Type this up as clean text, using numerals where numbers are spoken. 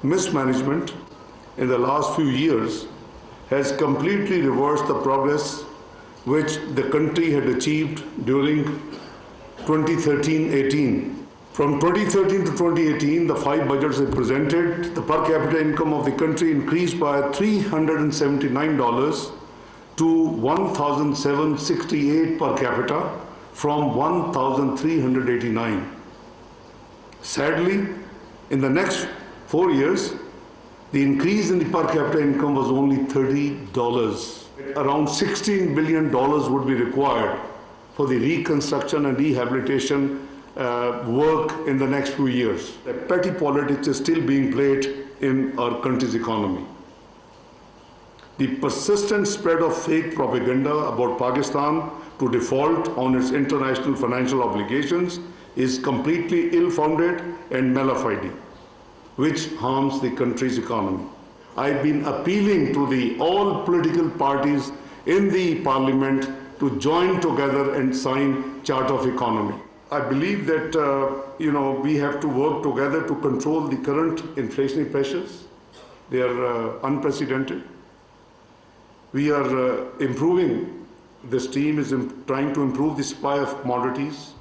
mismanagement in the last few years has completely reversed the progress which the country had achieved during 2013-18. From 2013 to 2018, the 5 budgets they presented, the per capita income of the country increased by $379 to $1,768 per capita from $1,389. Sadly, in the next 4 years, the increase in the per capita income was only $30. Around $16 billion would be required for the reconstruction and rehabilitation work in the next few years. Petty politics is still being played in our country's economy. The persistent spread of fake propaganda about Pakistan to default on its international financial obligations is completely ill-founded and malafide, which harms the country's economy. I've been appealing to all political parties in the parliament to join together and sign Charter of Economy. I believe that we have to work together to control the current inflationary pressures. They are unprecedented. We are improving. This team is trying to improve the supply of commodities.